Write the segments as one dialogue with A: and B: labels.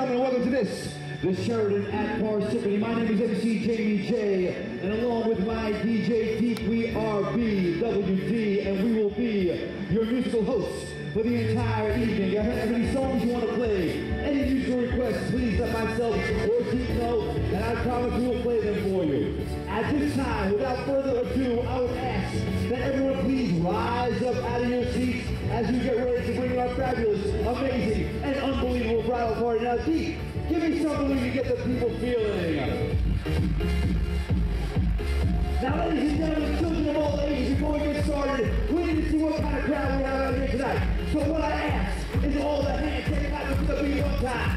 A: gentlemen, welcome to this, the Sheridan at Varsha. My name is MC Jamie J, and along with my DJ Deep, we are BWD, and we will be your musical hosts for the entire evening. If you have any songs you want to play, any musical requests, please let myself or Deep know, and I promise we will play them for you. At this time, without further ado, I would ask that everyone please rise up out of your seats as we get ready to bring our fabulous, amazing, and unbelievable bridal party. Now, Deep, give me something to get the people feeling. Now, ladies and gentlemen, children of all ages, before we get started, we need to see what kind of crowd we have out here tonight. So what I ask is all the hands, take time to the beat one time.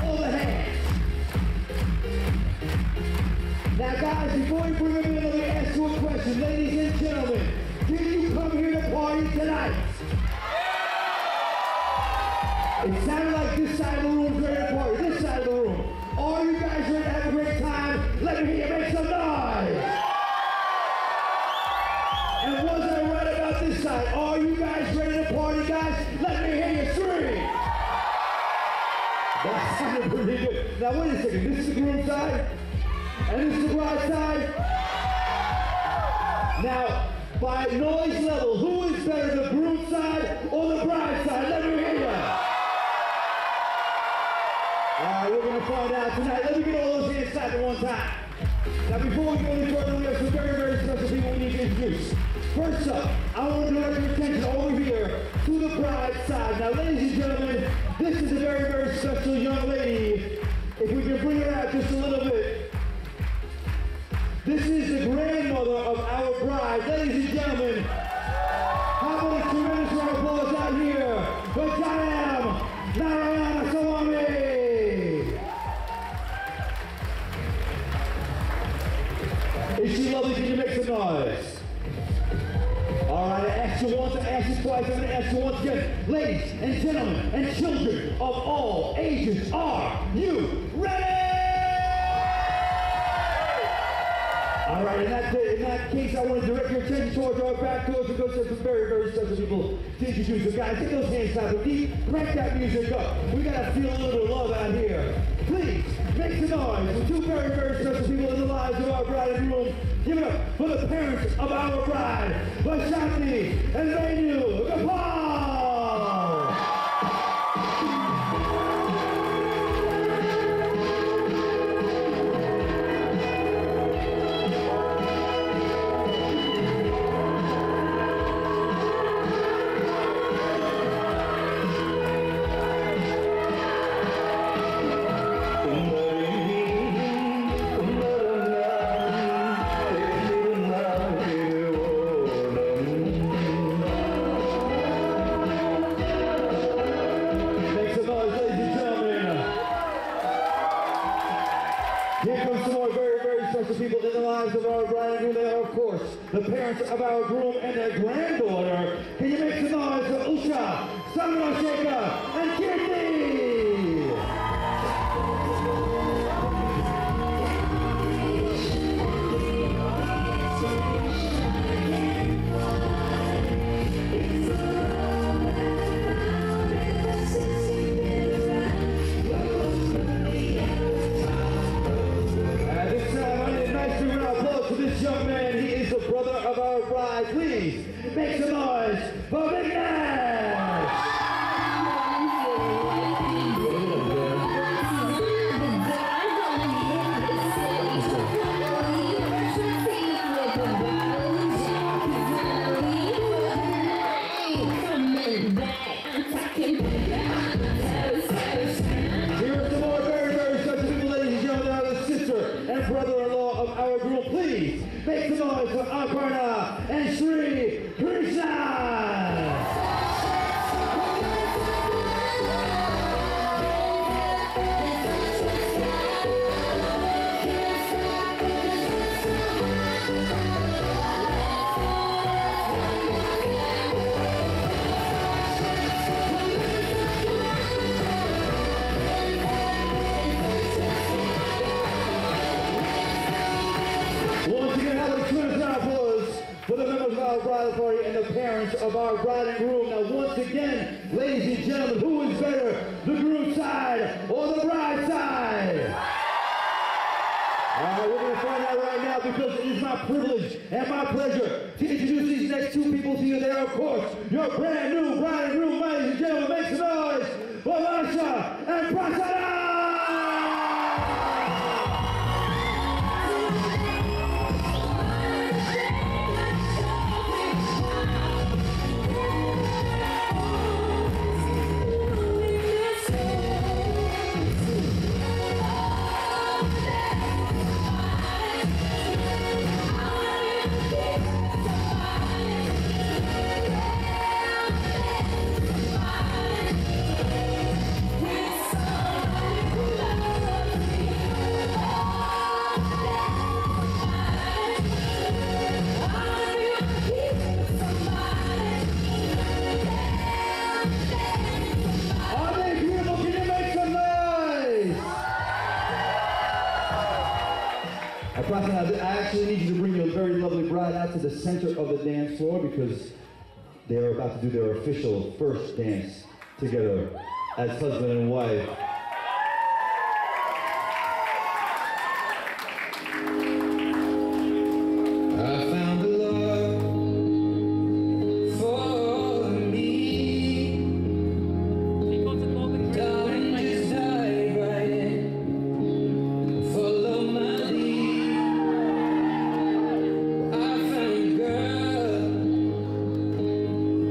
A: All the hands. Now, guys, before we bring them in, let me ask you a question. Ladies and gentlemen, did you come here to party tonight? It sounded like this side of the room is ready to party. This side of the room. Are you guys ready to have a great time? Let me hear you make some noise. And was I right about this side? Are you guys ready to party, guys? Let me hear you scream. That sounded pretty good. Now wait a second. This is the groom side, and this is the bride side. Now, by noise level, who is better, the groom side or the bride side? Let me hear you. We're going to find out tonight. Let me get all those hands clapping one time. Now, before we go any further, we have some very, very special people we need to introduce. First up, I want to direct your attention over here to the bride side. Now, ladies and gentlemen, this is a very, very special young lady. If we can bring her out just a little bit. This is the grandmother of our bride. Ladies and gentlemen, how about a tremendous round of applause out here for Diane Narayana Swami. Is she lovely? Can you make some noise? All right, I asked you once, I asked you twice, I'm going to ask you once again. Ladies and gentlemen and children of all ages, are you ready? All right, in that case, I want to direct your attention towards our back doors because there's some very, very special people to introduce. So guys, get those hands clapping. Deep, crank that music up. We got to feel a little bit of love out here. Please, make some noise for two very, very special people in the lives of our bride and groom. Give it up for the parents of our bride, Varsha and Renu. Kapal! People in the lives of our bride and groom. They are, of course, the parents of our groom and their granddaughter. Can you make some noise for Usha, Samarasheka, and Kirti? Young man, he is the brother of our bride. Please make some noise for Big Nash. Here are some more very, very special people, ladies and gentlemen. Now the sister and brother-in-law of our group. Please make some noise for Aparna and Sri Krishna! Once again, have a tremendous round of applause for the members of our our bridal party and the parents of our bride and groom. Now, once again, ladies and gentlemen, who is better, the groom side or the bride side? We're going to find out right now because it is my privilege and my pleasure to introduce these next two people to you. They are, of course, your brand new bride and groom. Ladies and gentlemen, make some noise for Varsha and Prasanna! Prasanna, I actually need you to bring your very lovely bride out to the center of the dance floor because they are about to do their official first dance together as husband and wife. I found the love for me. Darling, just dive right in. Follow my lead.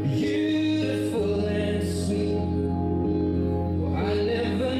A: Beautiful and sweet. Well, I never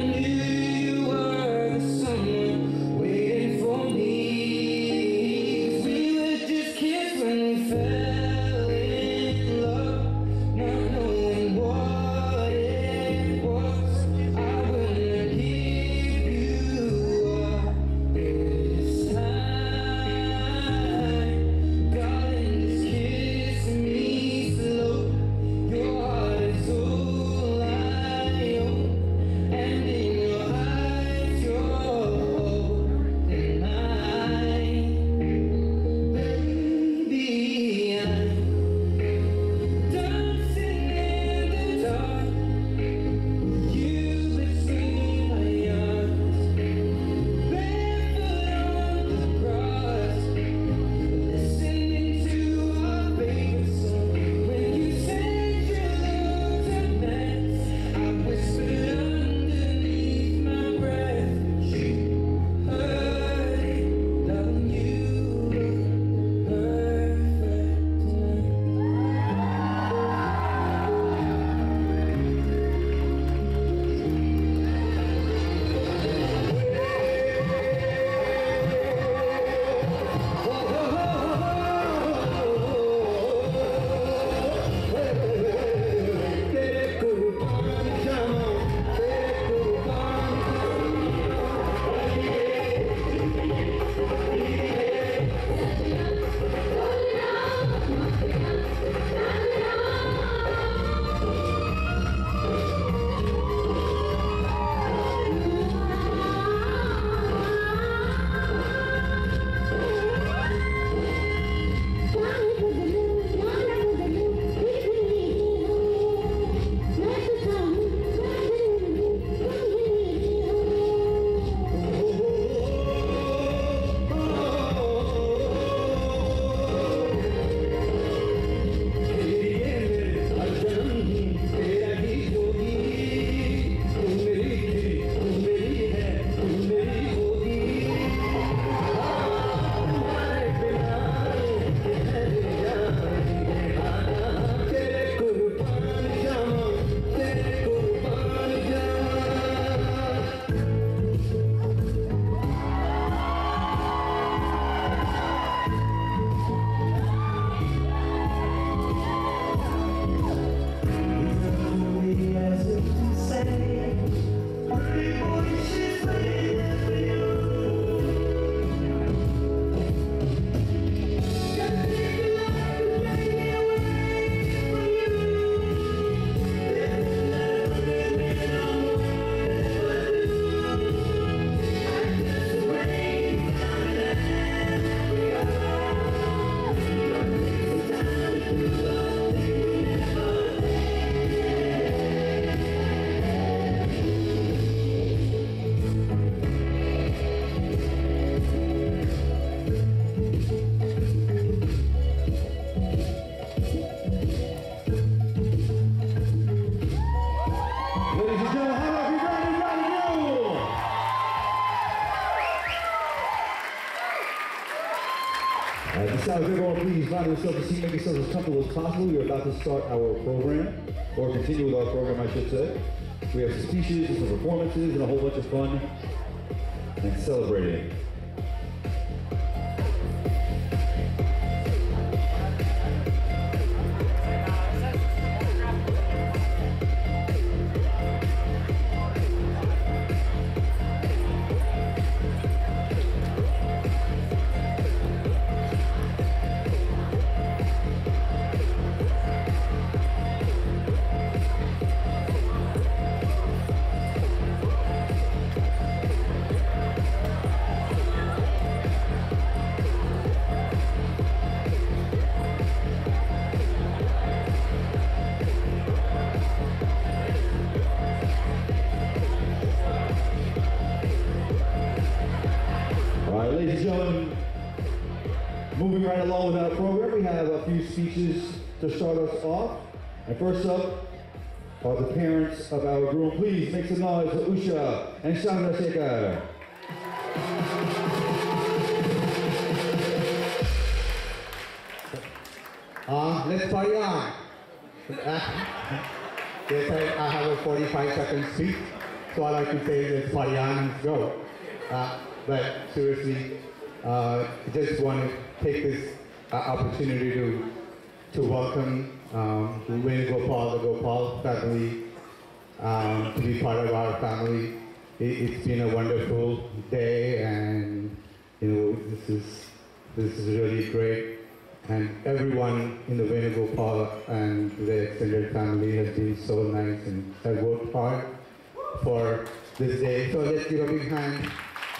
A: everyone please find yourself a seat, make yourselves as comfortable as possible. We are about to start our program, or continue with our program, I should say. We have some speeches, some performances, and a whole bunch of fun and celebrating. Ladies and gentlemen, moving right along with our program, we have a few speeches to start us off. And first up are the parents of our groom. Please make some noise for Usha and Chandrasekhar.
B: Let's party on. They said I have a 45-second speech, so all I can say is let's party on and go. But seriously, I just want to take this opportunity to welcome Venugopal, the Gopal family, to be part of our family. It's been a wonderful day, and this is really great. And everyone in the Venugopal and the extended family has been so nice and have worked hard for this day. So let's give a big hand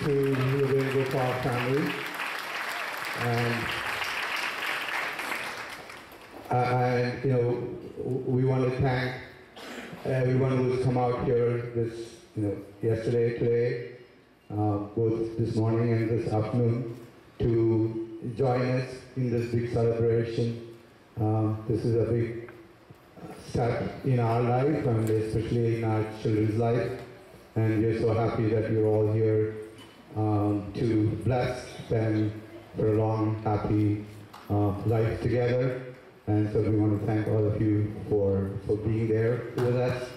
B: to the Venugopal family. And we want to thank everyone who's come out here yesterday, today, both this morning and this afternoon, to join us in this big celebration. This is a big step in our life, and especially in our children's life. And we're so happy that you're all here to bless them for a long, happy life together. And so we want to thank all of you for being there with us.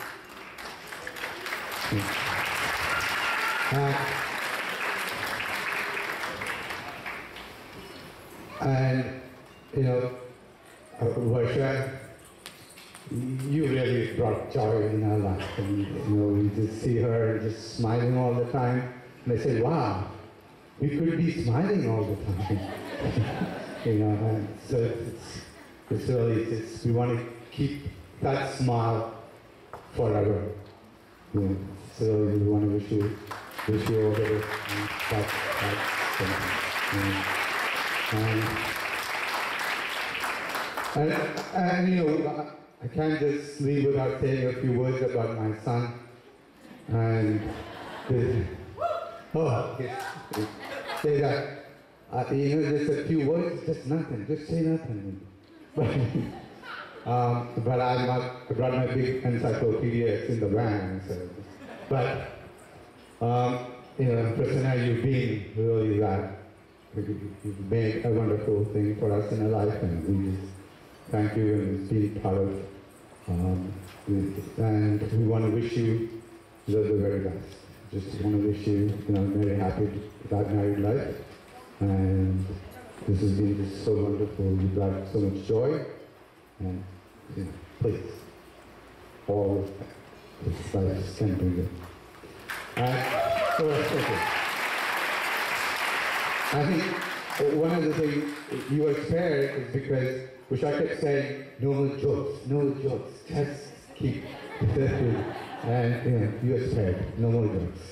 B: And Varsha, you really brought joy in our life. And we just see her just smiling all the time. And I said, wow, we could be smiling all the time. And so it's really, we want to keep that smile forever. So we want to wish you all the and I can't just leave without saying a few words about my son. And say that just a few words, just nothing, just say nothing. But I brought my big encyclopedia. It's in the van. So. But Prasanna, you've been really that. You've made a wonderful thing for us in our life, and we just thank you and being part of. And we want to wish you the very best. Just want to wish you, very happy that married life. And this has been just so wonderful. You brought so much joy. And please, all this life can bring it. I think one of the things you were spared is because which I kept saying, no jokes, just keep it. And you were spared, no more jokes.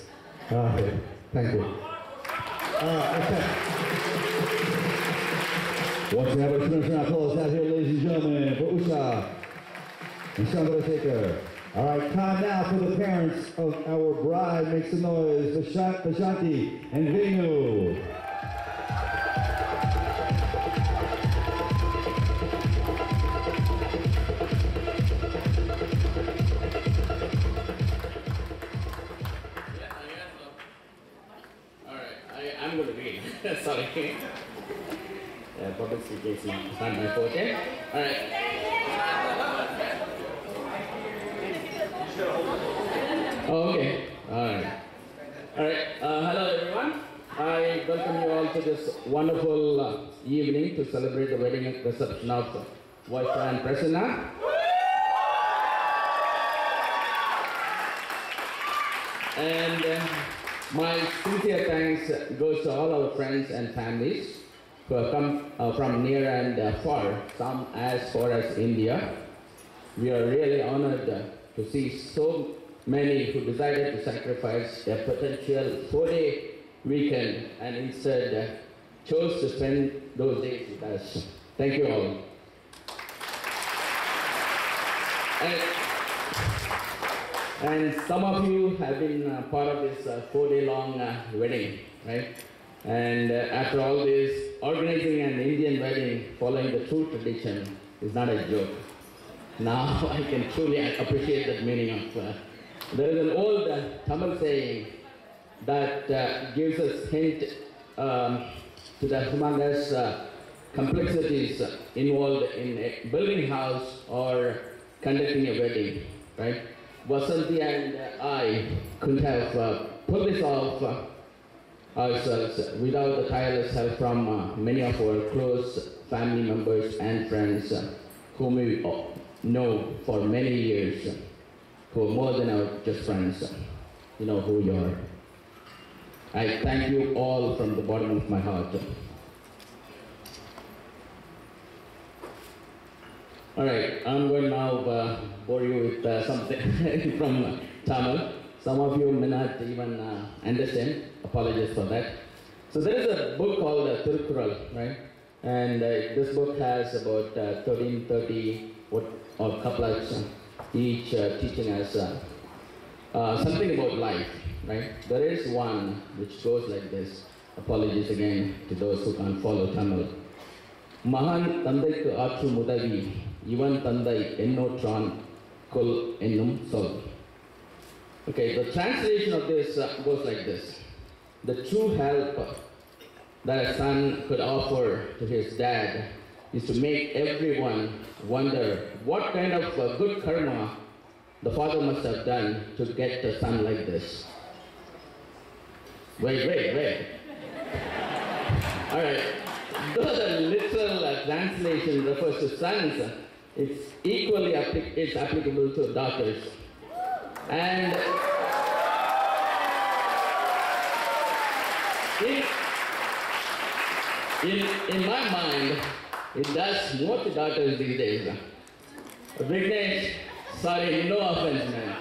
B: Thank you.
A: Once again, have a tremendous round of applause out here, ladies and gentlemen, for Usha and Chandrasekhar. All right, time now for the parents of our bride. Make some noise for Shanti and Venu.
C: I'm going to read. Sorry. Public speaking. It's not my forte. All right. Okay. All right. All right. Hello, everyone. I welcome you all to this wonderful evening to celebrate the wedding reception of Varsha and Prasanna. And my sincere thanks goes to all our friends and families who have come from near and far, some as far as India. We are really honored to see so many who decided to sacrifice their potential 4-day weekend and instead chose to spend those days with us. Thank you all. And some of you have been part of this 4-day long wedding, right? And after all this, organizing an Indian wedding following the true tradition is not a joke. Now I can truly appreciate that meaning of. There is an old Tamil saying that gives us hint to the humongous complexities involved in building a house or conducting a wedding, right? Vasanthi and I couldn't have pulled this off ourselves without the tireless help from many of our close family members and friends whom we know for many years, who are more than our just friends. You know who you are. I thank you all from the bottom of my heart. All right, I'm going to now bore you with something from Tamil. Some of you may not even understand. Apologies for that. So there is a book called Tirukkural, right? And this book has about 1330 couplets, each teaching us something about life, right? There is one which goes like this. Apologies again to those who can't follow Tamil. Mahan Tandaikku Aatru Mudavi, Ivan Tandai Ennotran Kol Ennum Sol. Okay, the translation of this goes like this. The true help that a son could offer to his dad is to make everyone wonder what kind of good karma the father must have done to get a son like this. Wait. All right. Though the literal translation refers to sons, it's equally applicable to daughters. And in my mind, it does more to daughters these days. Vignesh, sorry, no offense, man.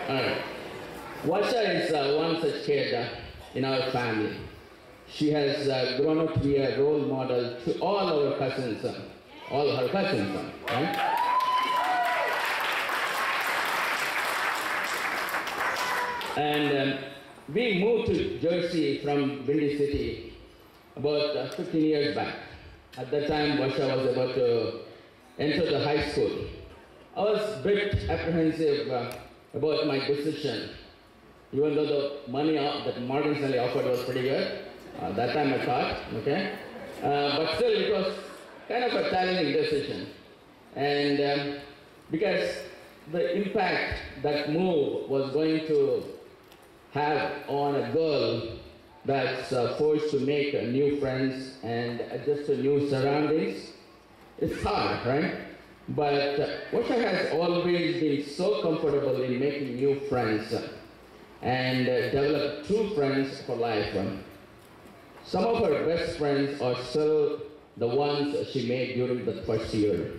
C: All right. Varsha is one such kid in our family. She has grown up to be a role model to all our cousins, all her cousins, right? And we moved to Jersey from Windy City about 15 years back. At that time, Varsha was about to enter the high school. I was a bit apprehensive about my decision, even though the money that Morgan Stanley offered was pretty good. That time I thought, okay? But still, it was kind of a challenging decision. And because the impact that move was going to have on a girl that's forced to make new friends and adjust to new surroundings, it's hard, right? But Varsha has always been so comfortable in making new friends and develop true friends for life. Some of her best friends are still the ones she made during the first year.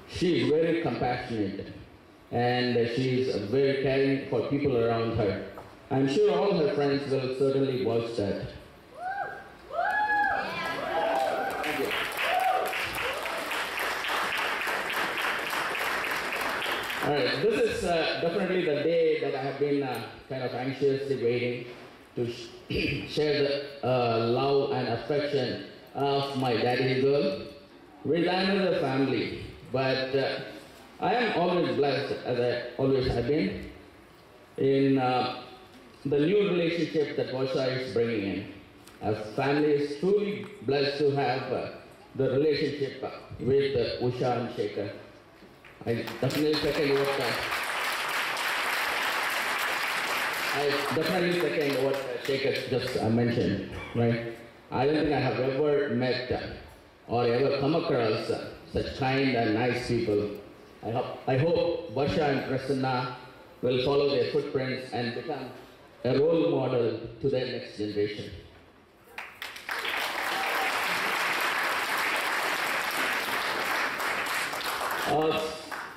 C: She is very compassionate and she is very caring for people around her. I'm sure all her friends will certainly watch that. Thank you. All right, this is definitely the day that I have been kind of anxiously waiting to share the love and affection of my daddy's girl with another family. But I am always blessed, as I always have been, in the new relationship that Varsha is bringing in. Our family is truly blessed to have the relationship with Usha and Shekhar. I definitely second what Shekhar just mentioned, right? I don't think I have ever met or ever come across such kind and nice people. I hope Varsha and Prasanna will follow their footprints and become a role model to their next generation.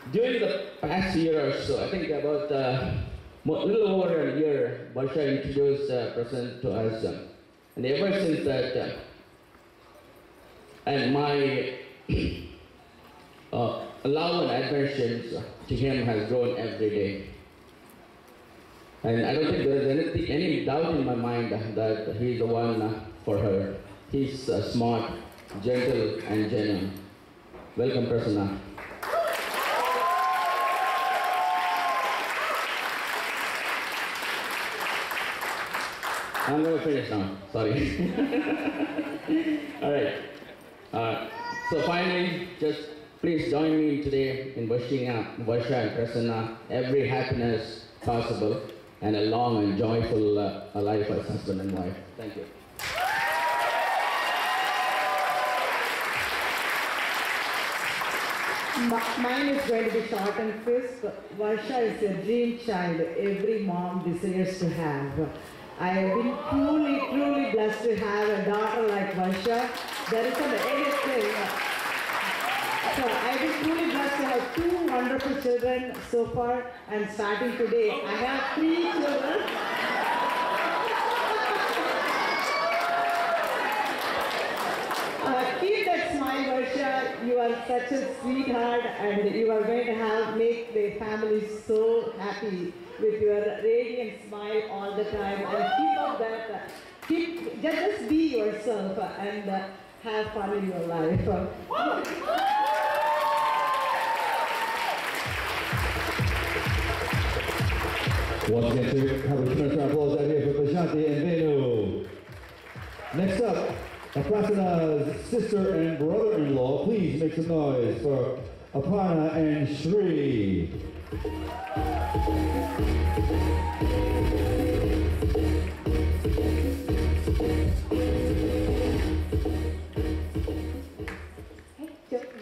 C: During the past year or so, I think about a little over a year, Varsha introduced Prasanna to us. And ever since that, and my love and admiration to him has grown every day. And I don't think there is any doubt in my mind that he's the one for her. He's smart, gentle, and genuine. Welcome, Prasanna. I'm going to finish now, sorry. All right. So finally, just please join me today in wishing Varsha and Prasanna every happiness possible and a long and joyful life as husband and wife. Thank you.
D: Mine is going to be short and crisp. Varsha is a dream child every mom desires to have. I have been truly blessed to have a daughter like Varsha. There isn't anything. So I've been truly blessed to have 2 wonderful children so far, and starting today, I have 3 children. Keep that smile, Varsha. You are such a sweetheart, and you are going to make the family so happy with your radiant smile all the time. And keep up that. Just be yourself and have fun in your life.
A: Once again, have a tremendous round of applause out here for Prashanti and Venu. Next up, Prasanna's sister and brother-in-law. Please make some noise for Aparna and Shri.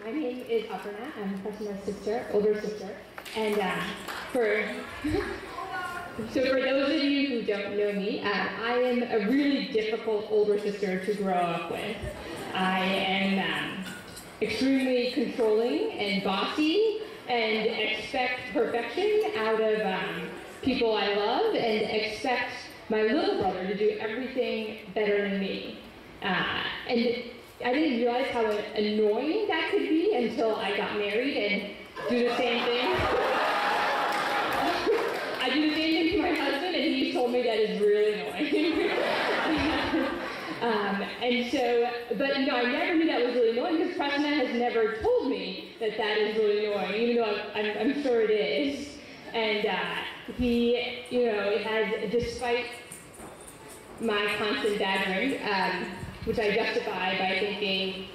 E: My name is Aparna. I'm Prasanna's sister, older sister. And for those of you who don't know me, I am a really difficult older sister to grow up with. I am extremely controlling and bossy and expect perfection out of people I love and expect my little brother to do everything better than me. And I didn't realize how annoying that could be until I got married and do the same thing. I do the same thing to my husband, and he told me that is really annoying. And so, but you know, I never knew that was really annoying because Prasanna has never told me that that is really annoying, even though I'm sure it is. And he, you know, has, despite my constant badgering, which I justify by thinking,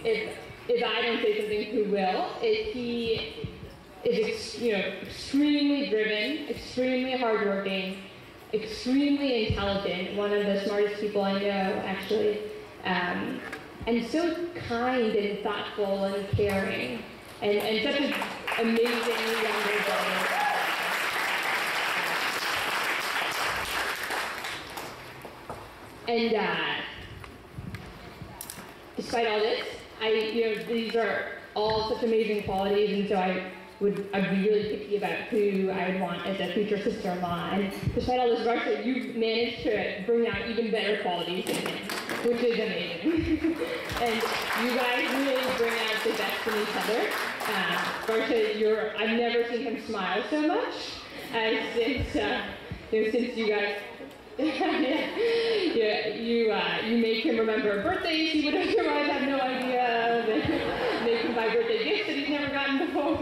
E: if I don't say something, who will? He is, you know, extremely driven, extremely hardworking, extremely intelligent, one of the smartest people I know, actually, and so kind and thoughtful and caring, and such an amazing younger brother. And despite all this, these are all such amazing qualities, and so I'd be really picky about who I would want as a future sister-in-law. And despite all this, Varsha, you've managed to bring out even better qualities in him, which is amazing. And you guys really bring out the best in each other. Varsha, I've never seen him smile so much as since you guys. You make him remember birthdays he would otherwise have no idea of, and make him buy birthday gifts that he's never gotten before.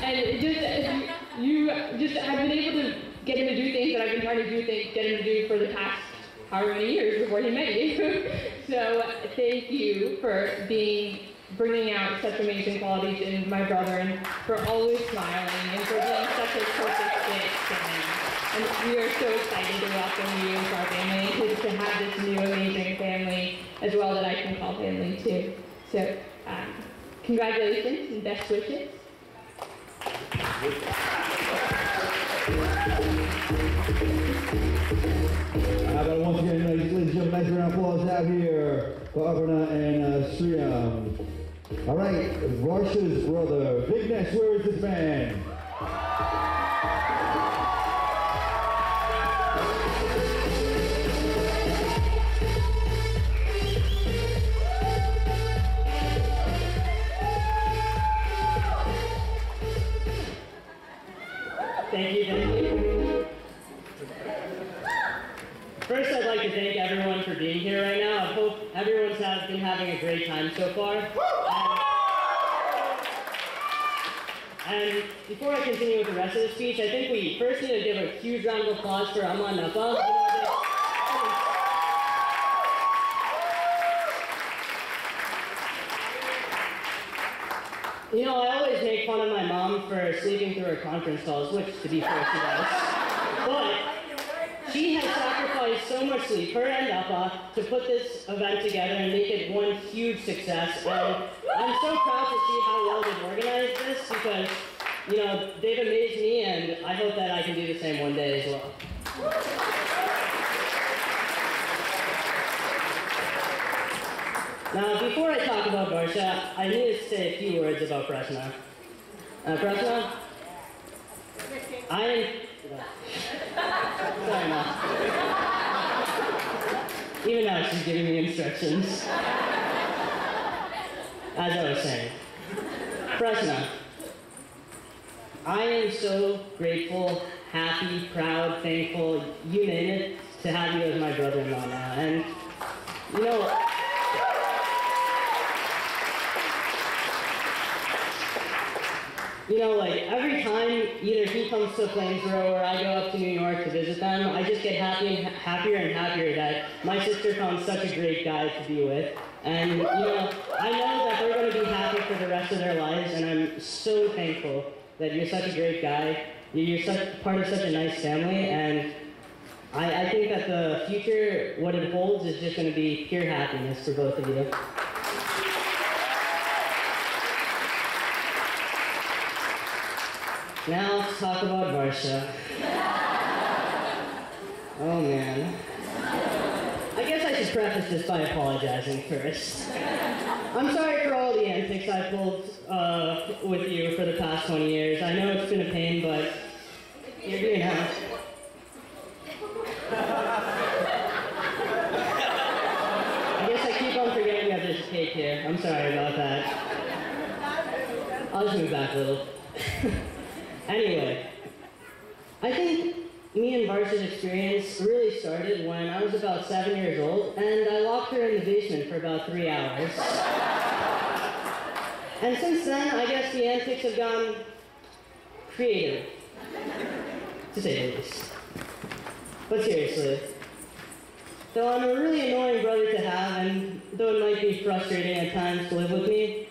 E: And you just have been able to get him to do things that I've been trying to get him to do for the past however many years before he met you. So thank you for bringing out such amazing qualities in my brother, and for always smiling, and for being such a perfect fit to him. And we are so excited to welcome you into our family, and to have this new amazing family as well that I can call family too. So congratulations and best wishes.
A: How about once again, ladies and gentlemen, nice round of applause out here for Aparna and Sriyam. All right, Varsha's brother, Vignesh, where is this man?
F: Thank you. First, I'd like to thank everyone for being here right now. I hope everyone's been having a great time so far. And before I continue with the rest of the speech, I think we first need to give a huge round of applause for Amma Napa. You know, I always make fun of my mom for sleeping through her conference calls, which, to be fair, she does. But she has sacrificed so much sleep, her and Appa, to put this event together and make it one huge success. And I'm so proud to see how well they've organized this, because, you know, they've amazed me, and I hope that I can do the same one day as well. Now, before I talk about Varsha, I need to say a few words about Prasanna. Prasanna, I am... Sorry, Mom. Even now, she's giving me instructions. As I was saying, Prasanna, I am so grateful, happy, proud, thankful, you name it, to have you as my brother-in-law now. And, you know, like, every time either he comes to Plainsboro or I go up to New York to visit them, I just get happier and happier that my sister found such a great guy to be with. And, you know, I know that they're going to be happy for the rest of their lives, and I'm so thankful that you're such a great guy. You're part of such a nice family, and I think that the future, what it holds, is just going to be pure happiness for both of you. Now let's talk about Varsha. Oh man. I guess I should preface this by apologizing first. I'm sorry for all the antics I pulled with you for the past 20 years. I know it's been a pain, but you're here now. I guess I keep on forgetting that there's a cake here. I'm sorry about that. I'll just move back a little. Anyway, I think me and Varsha's experience really started when I was about 7 years old, and I locked her in the basement for about 3 hours. And since then, I guess the antics have gone creative, to say the least. But seriously, though I'm a really annoying brother to have, and though it might be frustrating at times to live with me,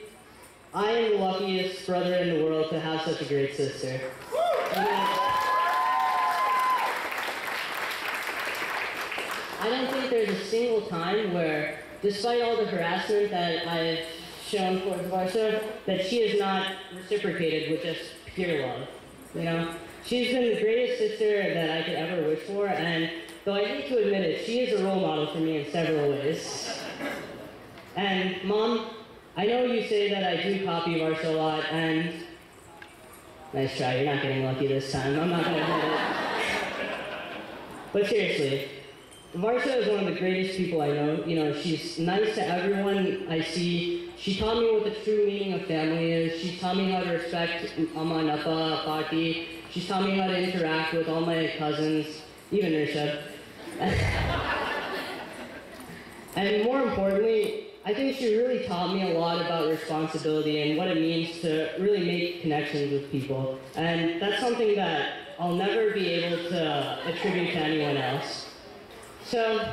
F: I am the luckiest brother in the world to have such a great sister. I don't think there's a single time where, despite all the harassment that I've shown towards Varsha, that she has not reciprocated with just pure love. You know, she's been the greatest sister that I could ever wish for, and though I hate to admit it, she is a role model for me in several ways. And Mom, I know you say that I do copy Varsha a lot, and nice try, you're not getting lucky this time. I'm not gonna admit it. But seriously, Varsha is one of the greatest people I know. You know, she's nice to everyone I see. She taught me what the true meaning of family is. She taught me how to respect Amma, Napa, Pati. She's taught me how to interact with all my cousins, even Risha. And more importantly, I think she really taught me a lot about responsibility and what it means to really make connections with people. And that's something that I'll never be able to attribute to anyone else. So,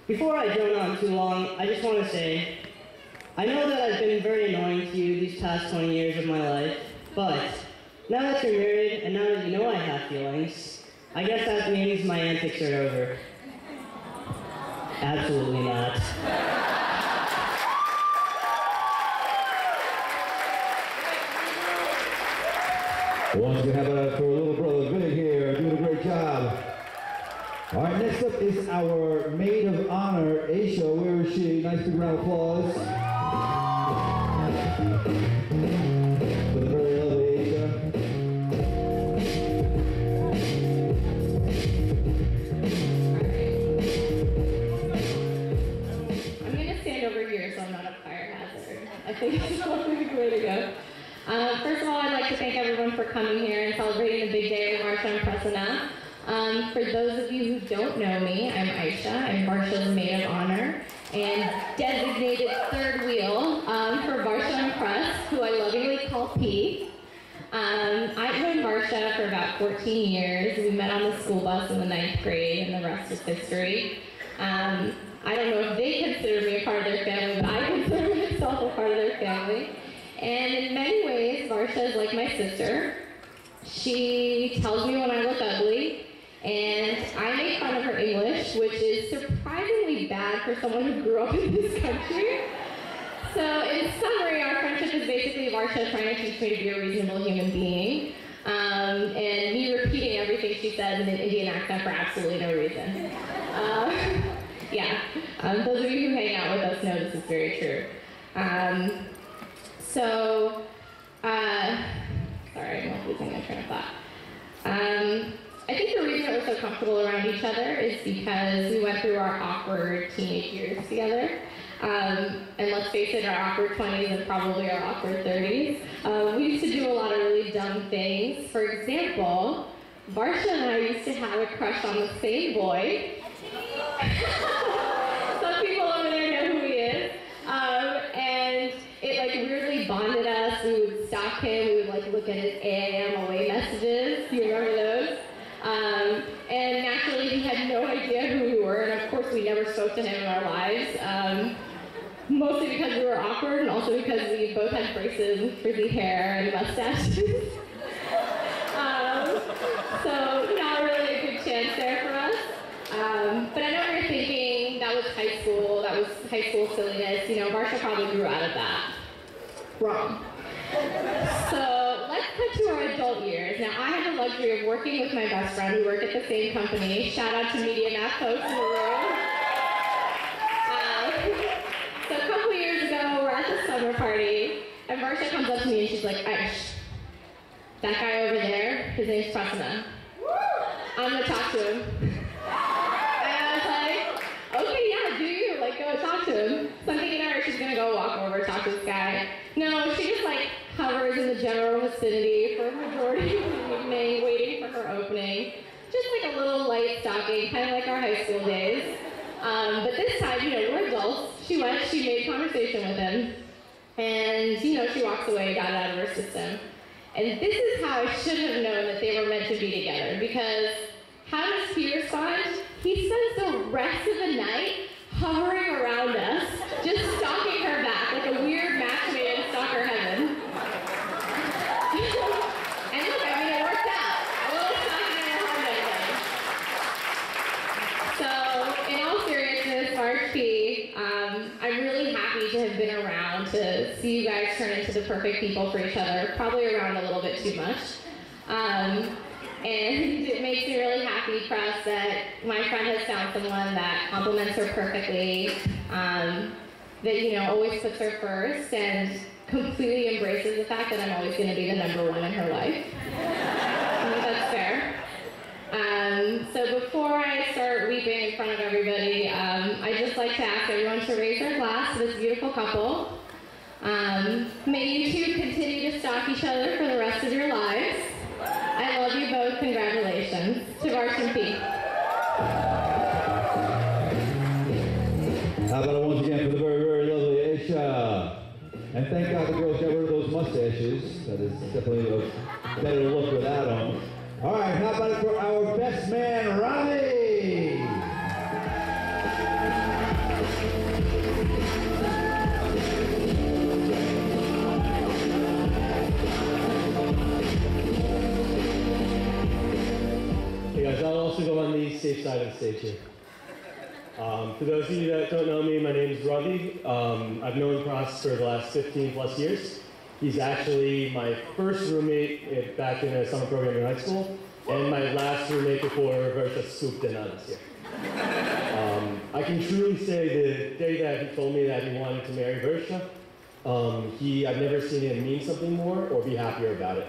F: Before I drone on too long, I just want to say, I know that I've been very annoying to you these past 20 years of my life, but now that you're married and now that you know I have feelings, I guess that means my antics are over. Absolutely not.
A: Once again, have it for little brother Vic here, doing a great job. All right, next up is our maid of honor, Aisha. Where is she? Nice big round of applause. For the very lovely Aisha.
E: I'm going to stand over here so I'm not a fire hazard. I think that's probably the way to go. First of all, I'd like to thank everyone for coming here and celebrating the big day of Varsha and Prasanna. For those of you who don't know me, I'm Aisha. I'm Varsha's maid of honor and designated third wheel for Varsha and Pras, who I lovingly call P. I've known Varsha for about 14 years. We met on the school bus in the 9th grade, and the rest is history. I don't know if they consider me a part of their family, but I consider myself a part of their family. And in many ways, Varsha is like my sister. She tells me when I look ugly, and I make fun of her English, which is surprisingly bad for someone who grew up in this country. So in summary, our friendship is basically Varsha trying to teach me to be a reasonable human being, and me repeating everything she says in an Indian accent for absolutely no reason. Those of you who hang out with us know this is very true. Sorry, I'm losing my train of thought. I think the reason that we're so comfortable around each other is because we went through our awkward teenage years together. And let's face it, our awkward 20s and probably our awkward 30s. We used to do a lot of really dumb things. For example, Varsha and I used to have a crush on the same boy. Some people over there know who he is. And it like weirdly bonded us. We would stalk him. We would like look at his AIM away messages. Do you remember those? And naturally, he had no idea who we were, and of course, we never spoke to him in our lives. Mostly because we were awkward, and also because we both had braces and frizzy hair and mustaches. So not really a good chance there for us. But I know what you're thinking. That was high school. That was high school silliness. You know, Varsha probably grew out of that. Wrong. So let's cut to our adult years. Now, I have the luxury of working with my best friend. We work at the same company. Shout out to Media Math folks in the room. So a couple years ago, we're at the summer party, and Varsha comes up to me and she's like, Aish, that guy over there, his name's Prasanna. I'm gonna talk to him. And I was like, okay, yeah, do you? Like, go talk to him. So I'm thinking, all right, she's gonna go walk over, talk to this guy. No, she just like hovers in the general vicinity for a majority of the evening, waiting for her opening. Just like a little light stalking, kind of like our high school days. But this time, you know, we're adults. She went, she made conversation with him, and, you know, she walks away, got it out of her system. And this is how I should have known that they were meant to be together, because how does he respond? He spends the rest of the night hovering around us, just stalking her back, like a weird match made in stalker heaven. And look, I mean, it worked out. A little stalking in her heart. So, in all seriousness, Varsha, I'm really happy to have been around to see you guys turn into the perfect people for each other, probably around a little bit too much. And it makes me really happy, Pras, that my friend has found someone that compliments her perfectly, that, you know, always puts her first and completely embraces the fact that I'm always going to be the number one in her life. I think that's fair. So before I start weeping in front of everybody, I'd just like to ask everyone to raise their glass to this beautiful couple. May you two continue to stalk each other for the rest of your lives. I love you both. Congratulations. To Varsha and P.
A: How about it once again for the very, very lovely Aisha. And thank God the girls got rid of those mustaches. That is definitely a better look without them. All right, how about it for our best man, Ronnie?
G: bass side of the stage here. For those of you that don't know me, my name is Ravi. I've known Pras for the last 15 plus years. He's actually my first roommate back in a summer program in high school, and my last roommate before Varsha swooped in on us here. I can truly say the day that he told me that he wanted to marry Varsha, I've never seen him mean something more or be happier about it.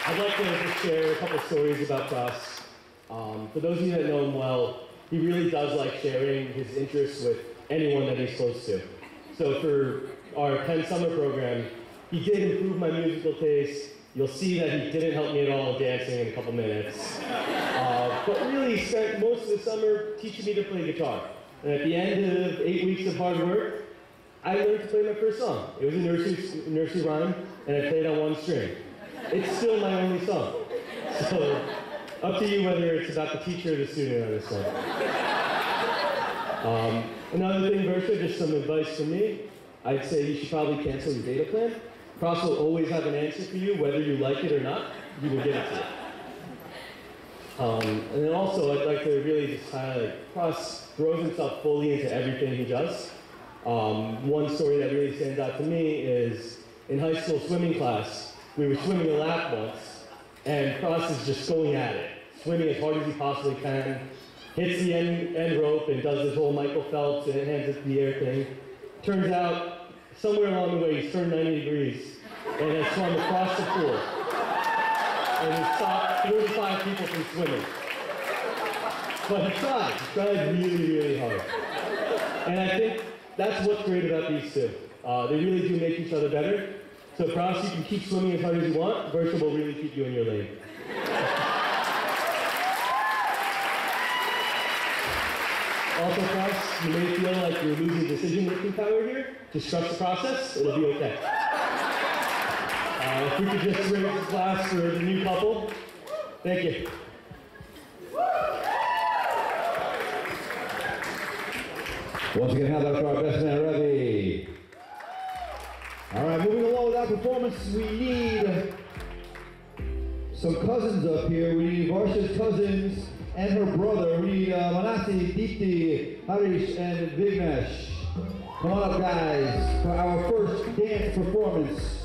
G: I'd like to just share a couple stories about Pras. For those of you that know him well, he really does like sharing his interests with anyone that he's close to. So for our 10 summer program, he did improve my musical taste. You'll see that he didn't help me at all dancing in a couple minutes. But really spent most of the summer teaching me to play guitar. And at the end of 8 weeks of hard work, I learned to play my first song. It was a nursery rhyme, and I played on one string. It's still my only song. So, up to you whether it's about the teacher or the student on this one. Another thing, Varsha, just some advice from me. I'd say you should probably cancel your data plan. Pras will always have an answer for you, whether you like it or not. You will get it to you. And then also, I'd like to really just highlight, Pras throws himself fully into everything he does. One story that really stands out to me is in high school swimming class, we were swimming a lap once, and Pras is just going at it, swimming as hard as he possibly can, hits the end rope and does this whole Michael Phelps and hands it to the air thing. Turns out, somewhere along the way, he's turned 90 degrees and has swum across the pool. And he stopped 35 people from swimming. But he tried really, really hard. And I think that's what's great about these two. They really do make each other better. So Pras, you can keep swimming as hard as you want. Varsha will really keep you in your lane. Also, Pras, you may feel like you're losing decision-making power here. Just trust the process. It'll be okay. If we could just raise the glass for the new couple. Thank you.
A: Once again, how about for our best man, Ravi? All right, moving along with our performance, we need some cousins up here. We need Varsha's cousins and her brother. We need Manasi, Deepti, Harish, and Vignesh. Come on up, guys, for our first dance performance.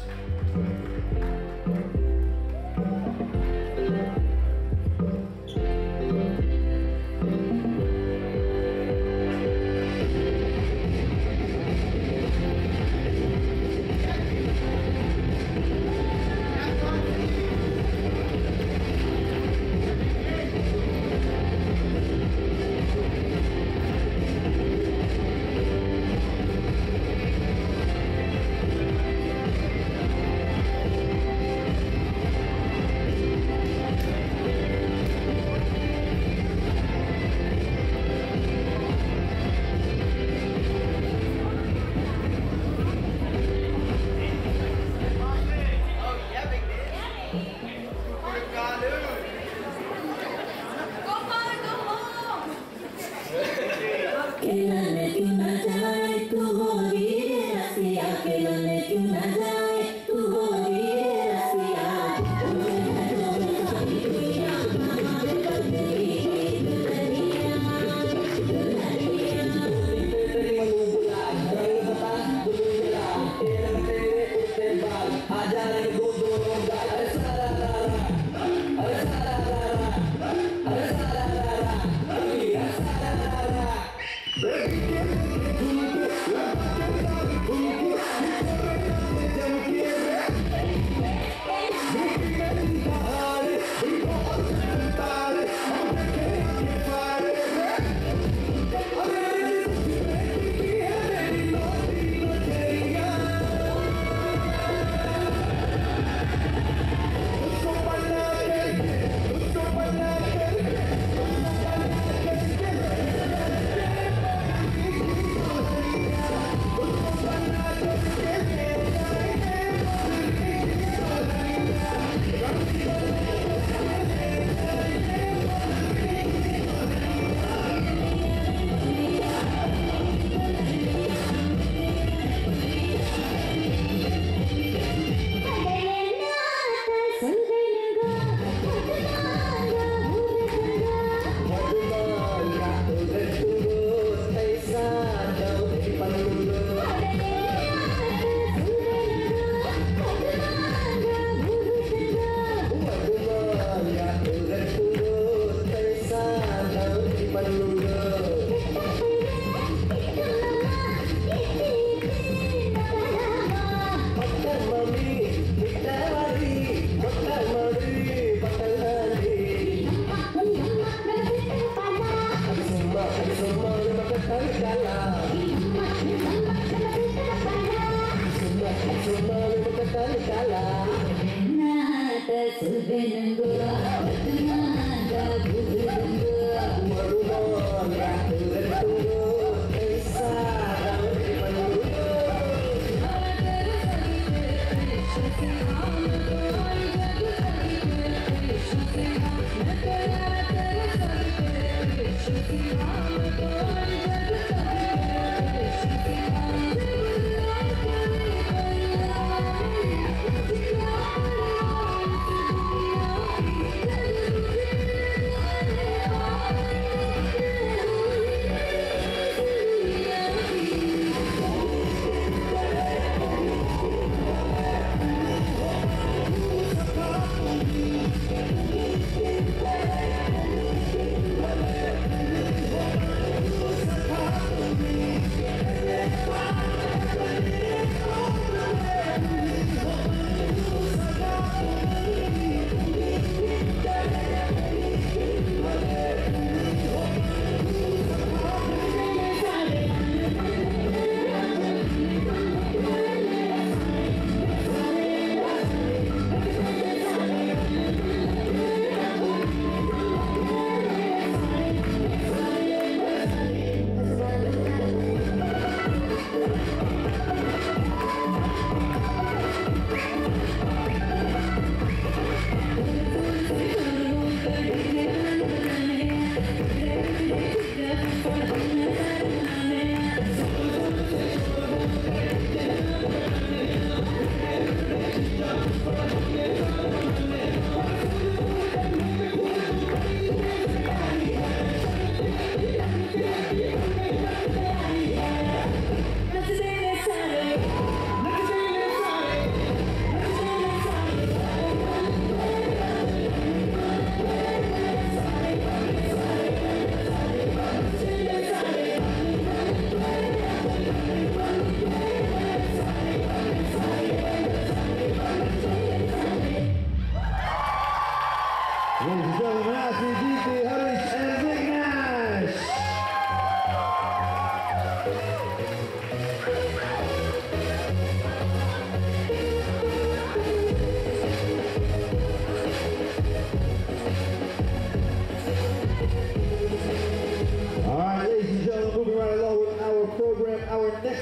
H: Baby.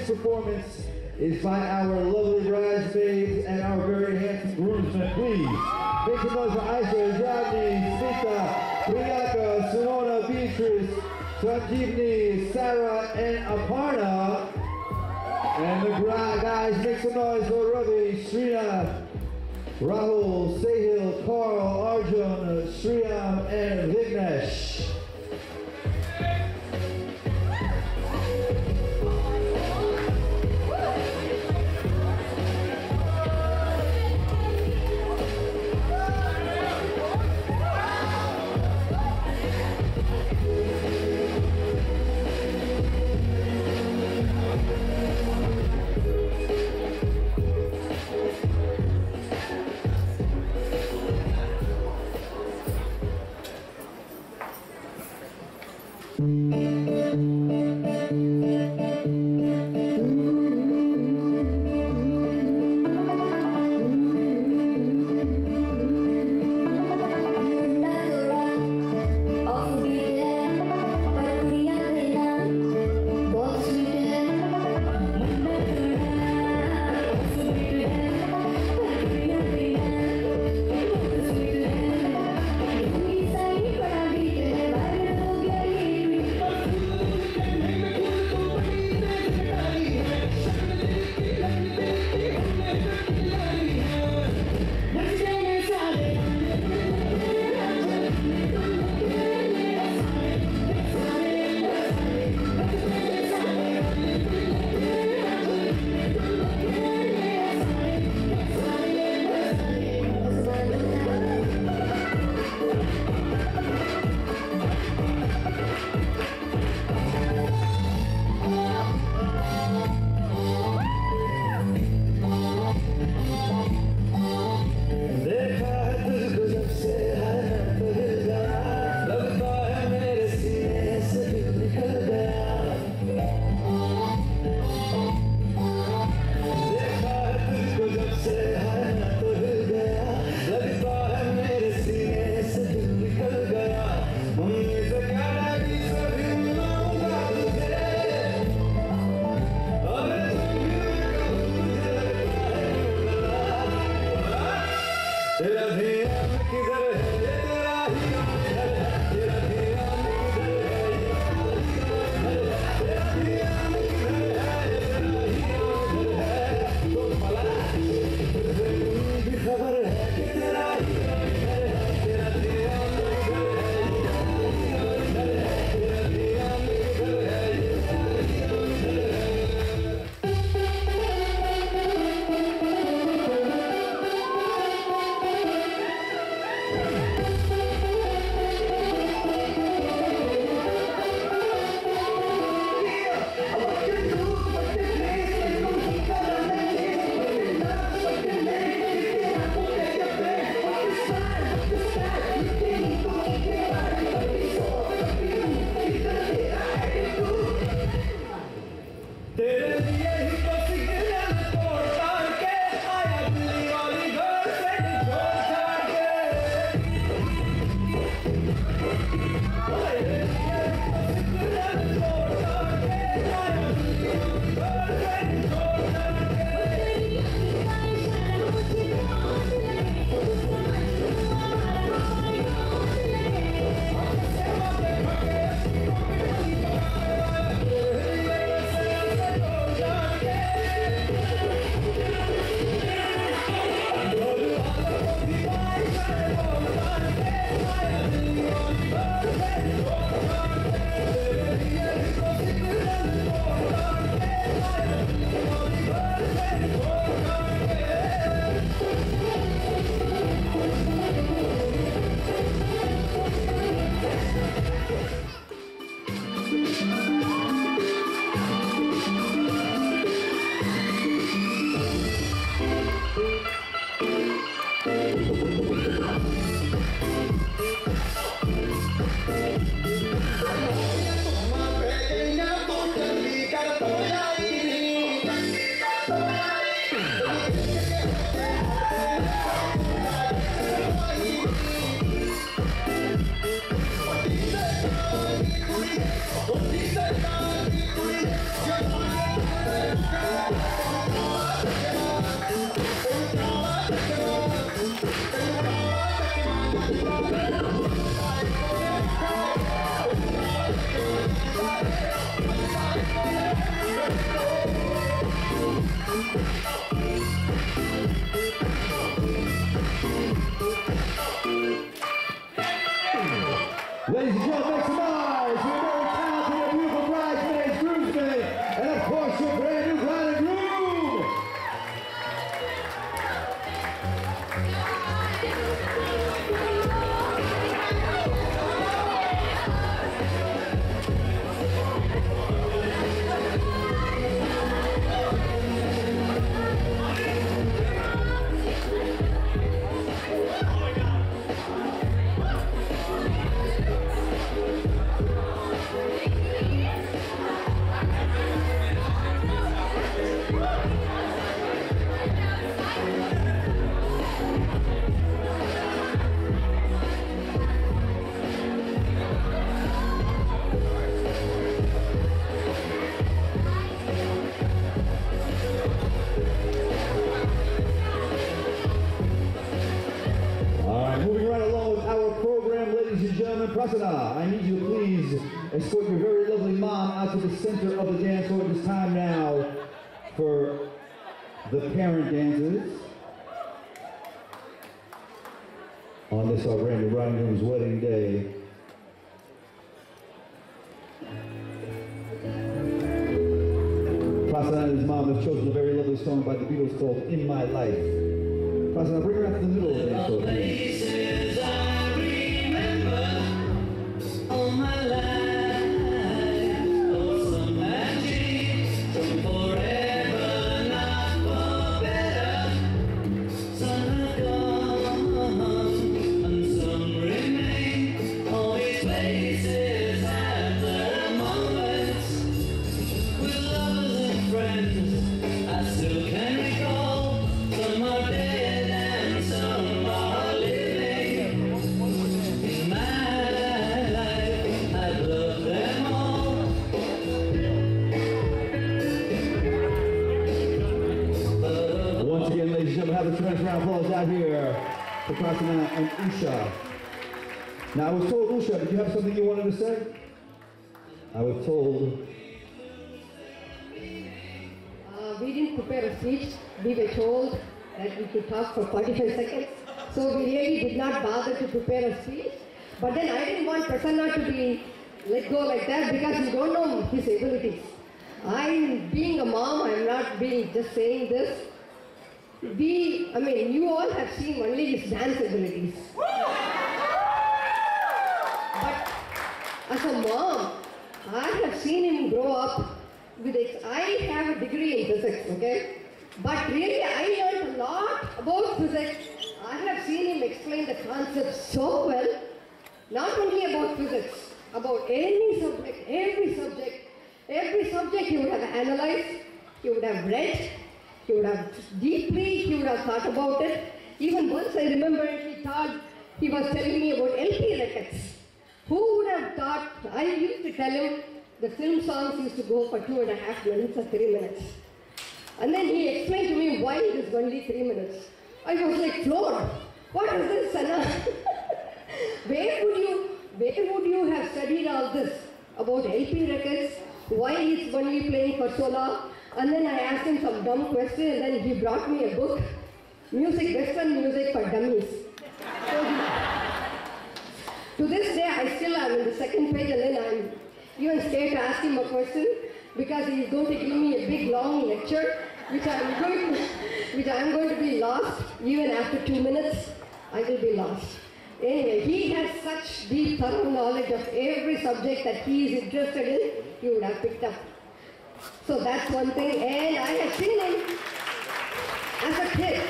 A: Performance is by our lovely bridesmaids and our very handsome groomsmen. Please make some noise for Aisha, Yadni, Smita, Priyanka, Sunona, Beatrice, Sanjeevni, Sarah, and Aparna. And the guys, make some noise for Ravi, Srinath, Rahul, Sahil, Carl, Arjun, Sriyam, and Vignesh. Ladies and gentlemen, make some noise for your very talented and beautiful bridesmaids, groomsmen, and of course your brand new bride and groom. Moving right along with our program, ladies and gentlemen, Prasanna, I need you to please escort your very lovely mom out to the center of the dance floor. It is time now for the parent dances on this our brand new bride and groom's wedding day. Prasanna and his mom have chosen a very lovely song by the Beatles called In My Life. Prasanna, bring her out to the middle of the dance floor, please. Have a tremendous round of applause out here for Prasanna and Usha. Now, I was told, Usha, did you have something you wanted to say? I was told.
H: We didn't prepare a speech. We were told that we could talk for 45 seconds. So we really did not bother to prepare a speech. But then I didn't want Prasanna to be let go like that because you don't know his abilities. Being a mom, I'm not being just saying this. You all have seen only his dance abilities. But as a mom, I have seen him grow up with it. I have a degree in physics, okay? But really, I learned a lot about physics. I have seen him explain the concepts so well. Not only about physics, about any subject, every subject he would have analyzed, he would have read, he would have he would have thought about it. Even once I remember he was telling me about LP records. Who would have thought? I used to tell him the film songs used to go for 2.5 minutes or 3 minutes. And then he explained to me why it is only 3 minutes. I was like floored. What is this, Sana? Where would you have studied all this about LP records? Why it's only playing for so long? And then I asked him some dumb question, and then he brought me a book, Western Music for Dummies. To this day, I still am in the second page, and then I'm even scared to ask him a question because he's going to give me a big long lecture, which I'm going to be lost. Even after 2 minutes, I will be lost. Anyway, he has such deep, thorough knowledge of every subject that he is interested in, he would have picked up. So that's one thing, and I have seen him as a kid.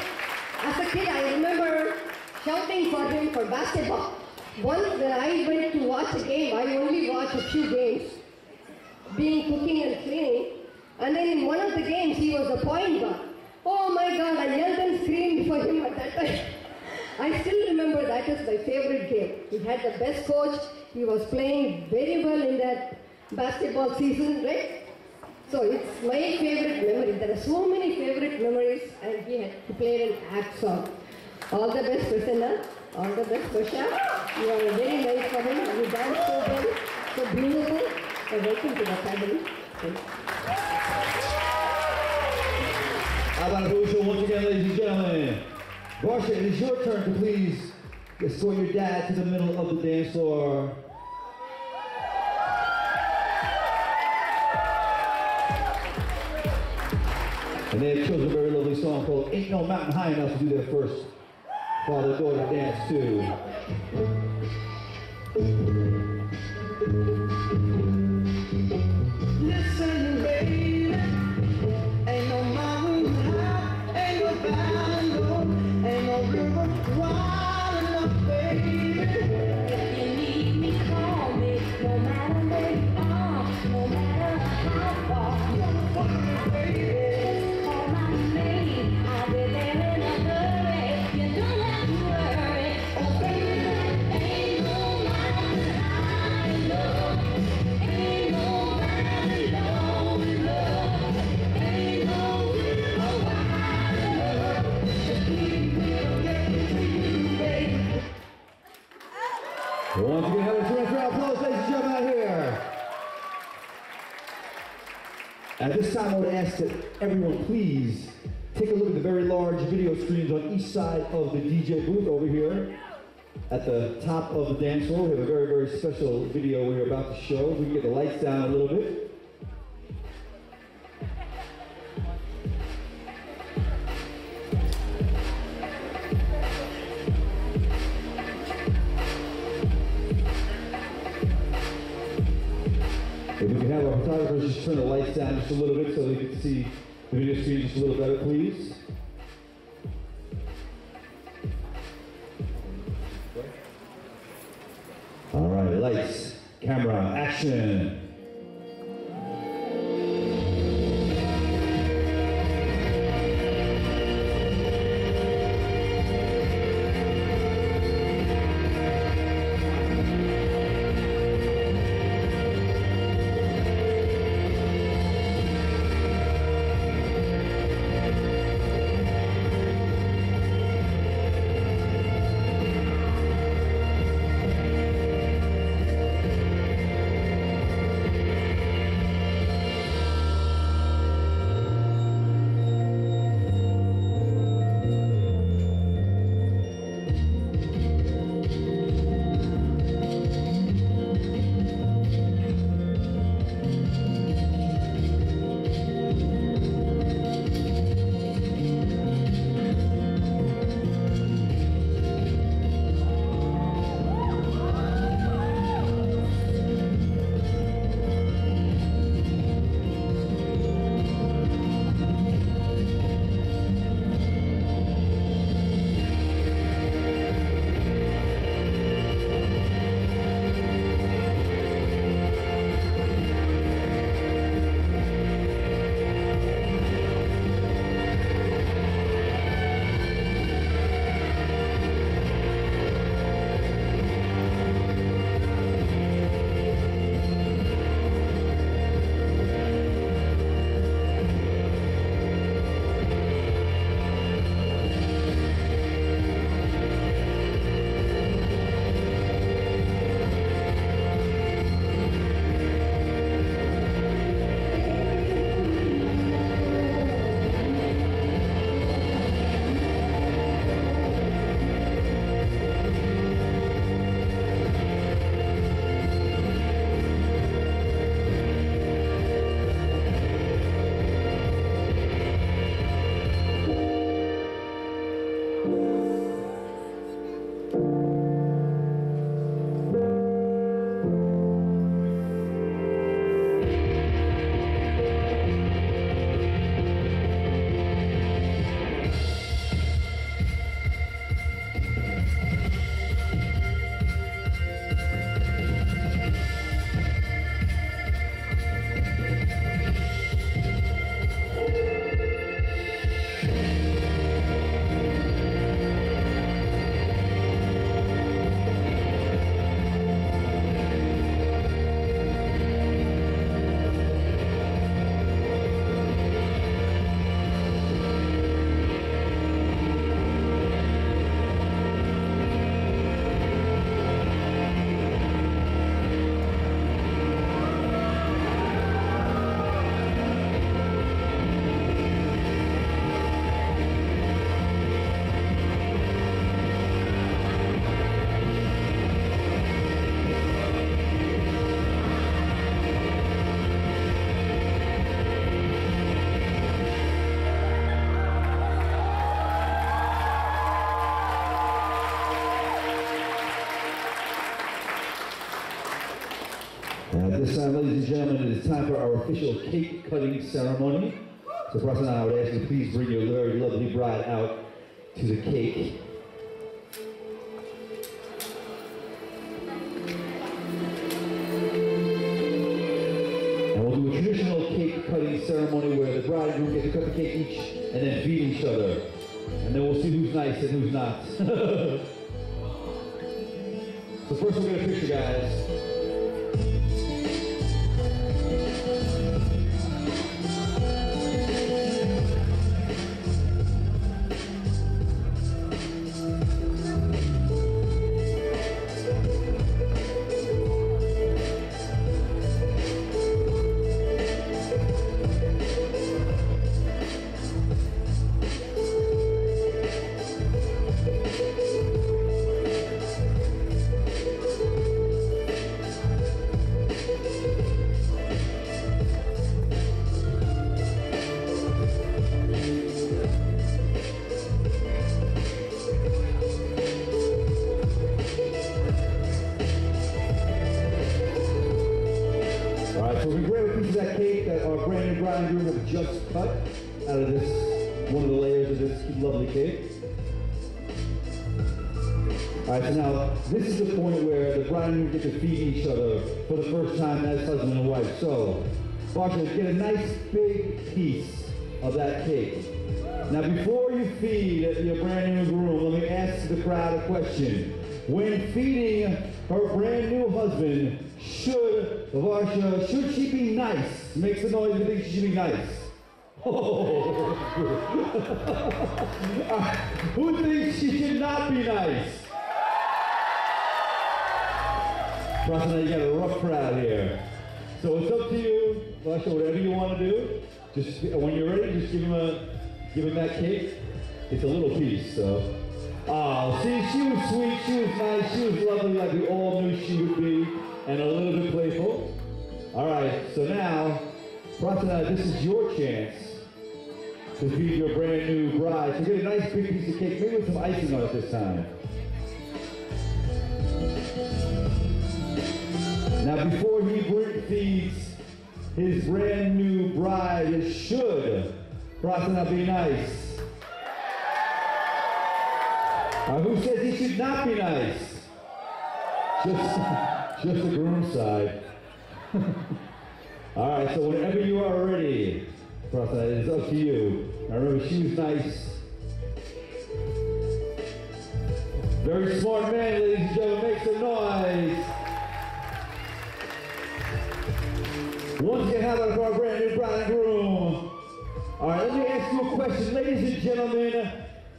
H: As a kid, I remember shouting for him for basketball. Once when I went to watch a game, I only watched a few games, cooking and cleaning, and then in one of the games, he was a point guard. Oh my God, I yelled and screamed for him at that time. I still remember that is my favorite game. He had the best coach. He was playing very well in that basketball season, right? So it's my favorite memory. There are so many favorite memories, and he played an act song. All the best, Prasanna. All the best, Varsha. You are very nice for him. You dance so well, so beautiful. So welcome to the family. Thank you.
A: How about a boo show once again, ladies and gentlemen? Varsha, it is your turn to please escort your dad to the middle of the dance floor. And they have chosen a very lovely song called Ain't No Mountain High Enough to do their first father-daughter dance too.
I: Listen, baby, ain't no mountain high, ain't no valley low, ain't no river wide enough, baby. If you need me, call me, no matter where you are, no matter how far. Don't worry, baby, just call my name, I'll be there in a hurry. You don't have to worry, oh baby, ain't no mountain high enough, ain't no valley low enough, ain't no river wide enough to keep me from getting to you, baby.
A: Once again, have a tremendous round of applause, ladies and gentlemen, out here. At this time, I would ask that everyone please take a look at the very large video screens on each side of the DJ booth over here. At the top of the dance floor, we have a very, very special video we're about to show. We can get the lights down a little bit. If we can have our photographers just turn the lights down just a little bit so they can see the video screen just a little better, please. All right, lights, camera, action. it's time for our official cake cutting ceremony. So Prasanna, I would ask you to please bring your very lovely bride out to the cake. And we'll do a traditional cake cutting ceremony where the bride and groom get to cut the cake each and then feed each other. And then we'll see who's nice and who's not. So first we'll get a picture, guys. So we grab a piece of that cake that our brand new bride and groom have just cut out of this, one of the layers of this lovely cake. All right, so now this is the point where the bride and groom get to feed each other for the first time as husband and wife. So, Varsha, get a nice big piece of that cake. Now before you feed your brand new groom, let me ask the crowd a question. When feeding her brand new husband, Varsha, should she be nice? Makes the noise, you think she should be nice? Oh. Who thinks she should not be nice? Prasanna, you got a rough crowd here. So it's up to you, Varsha, whatever you want to do. Just when you're ready, just give him that cake. It's a little piece, so. Oh, see, she was sweet, she was nice, she was lovely like we all knew she would be, and a little bit playful. All right, so now, Prasanna, this is your chance to feed your brand new bride. So get a nice big piece of cake, maybe with some icing on it this time. Now before he feeds his brand new bride, should Prasanna be nice? Who says he should not be nice? Just the groom's side. All right, so whenever you are ready, Prasanna, it's up to you. Now remember, she was nice. Very smart man, ladies and gentlemen, make some noise. Once again, how about our brand new bride and groom? All right, let me ask you a question. Ladies and gentlemen,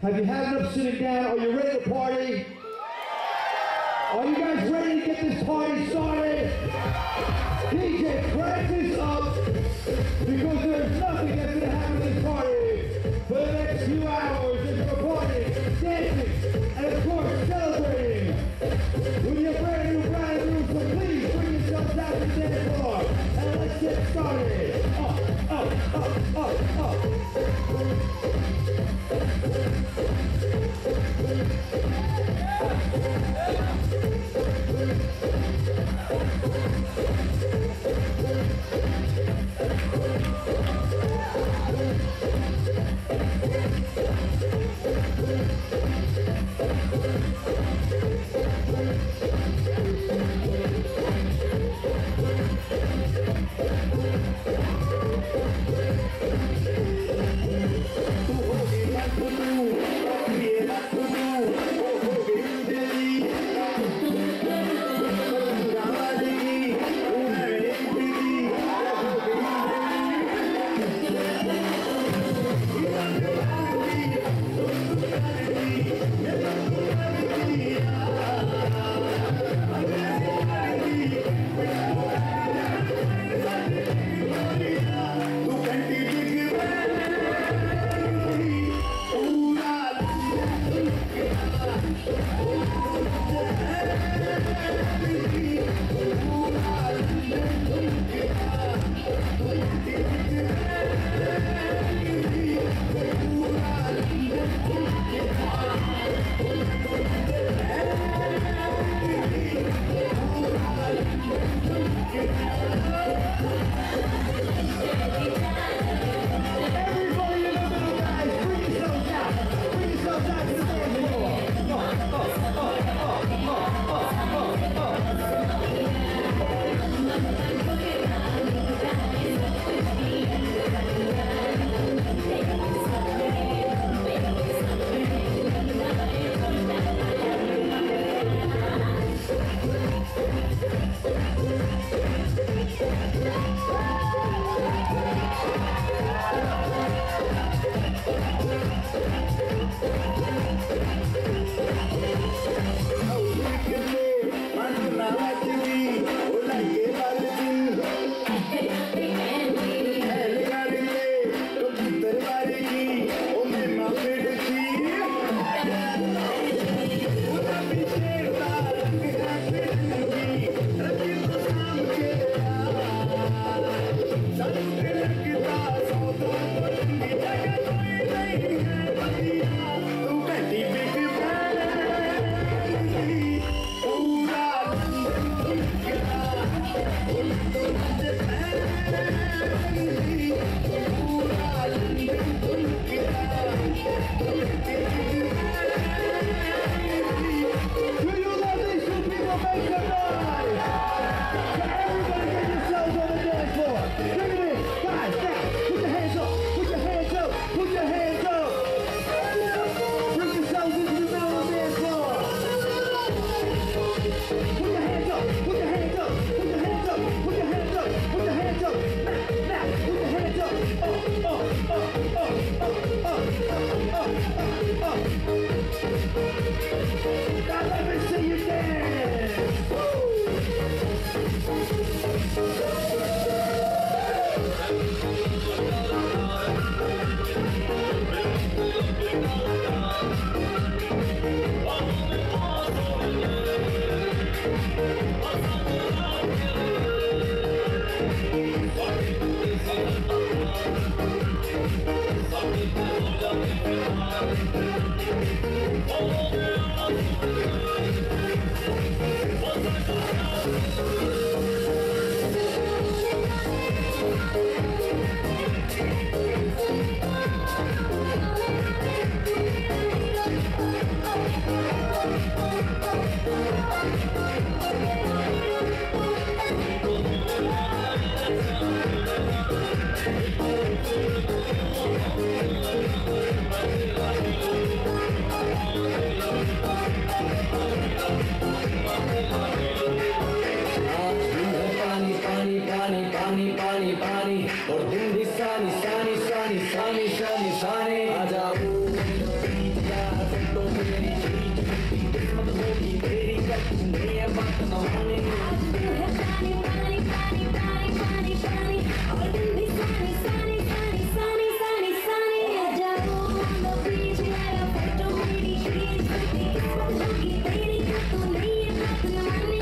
A: have you had enough sitting down? Are you ready to party? Are you guys ready to get this party started? DJ, crank this up, because there's nothing that's going to happen at this party for the next few hours. It's for partying, dancing, and of course celebrating with your brand new bride and groom. So please bring yourselves out to the dance floor and let's get started. Up, up, up, up, up.
I: सानी और दिन भी सानी सानी सानी सानी सानी सानी आ जाओ तो मेरी जीत किस्मत होगी तेरी कब तू नहीं है बात न माने आज तू है पानी पानी पानी पानी पानी पानी और दिन भी सानी सानी सानी सानी सानी सानी आ जाओ लो बीच मेरा फोटो मेरी जीत किस्मत होगी तेरी कब तू नहीं है बात न माने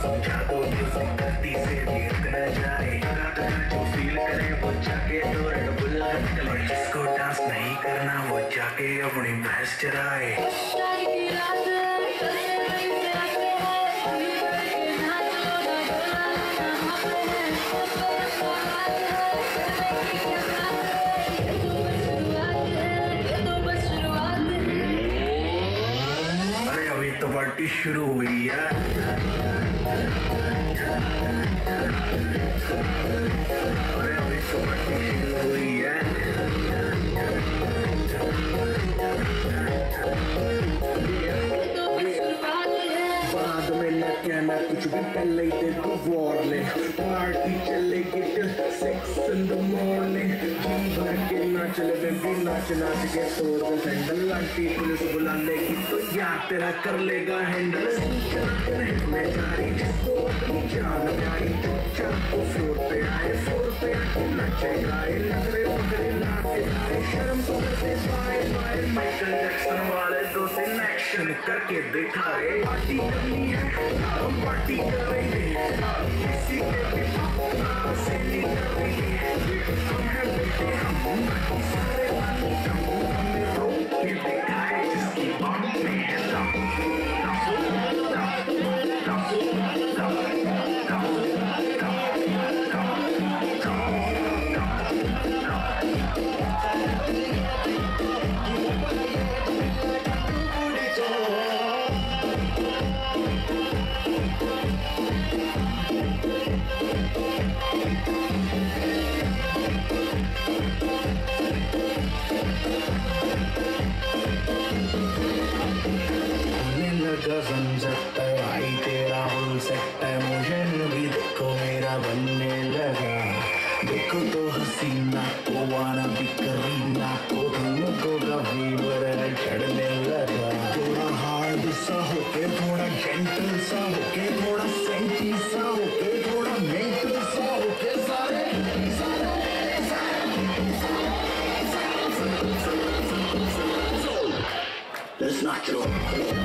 I: समझा दो म्यूजिक गलती से भी इतना जाए जो फील करे वो जाके तो रेड बुल निकले जिसको डांस नहीं करना वो जाके अपनी भैंस चराए अरे अभी तो पार्टी शुरू हुई है अरे अभी तो पार्टी शुरू हुई है बाद में न कहना कुछ भी पहले ही दे दो वार्निंग पार्टी चलेगी till 6 in the morning हम भर के ना चले बेबी नाच नाच के तोड़ दो हैंडल आंटी पुलिस बुला लेगी तो यार तेरा कर लेगा हैंडल में जारी जिसको अपनी जान प्यारी चुपचाप को फ्लोर पे आए नचेगा नखरे पकड़े नाचे आए शर्म तो करते बाय बाय माइकल जैक्सन वाले 2-3 एक्शन करके दिखाए पार्टी करनी है हम पार्टी कर रहे हैं किसी के भी से नहीं कर रही है हम हैं बेटे हम बाकी सारे वाली हमें रोक के दिखाए जिसकी बात में है गजन सकता है भाई तेरा हो सकता है मुझे भी देखो मेरा बनने लगा देखो तो हसीना को वाना भी करीना को तुमको का फीवर चढ़ने लगा थोड़ा हार्ड सा होके थोड़ा जेंटल सा होके थोड़ा सेंटी सा होके थोड़ा मेंटल सा होके सारे Let's not go.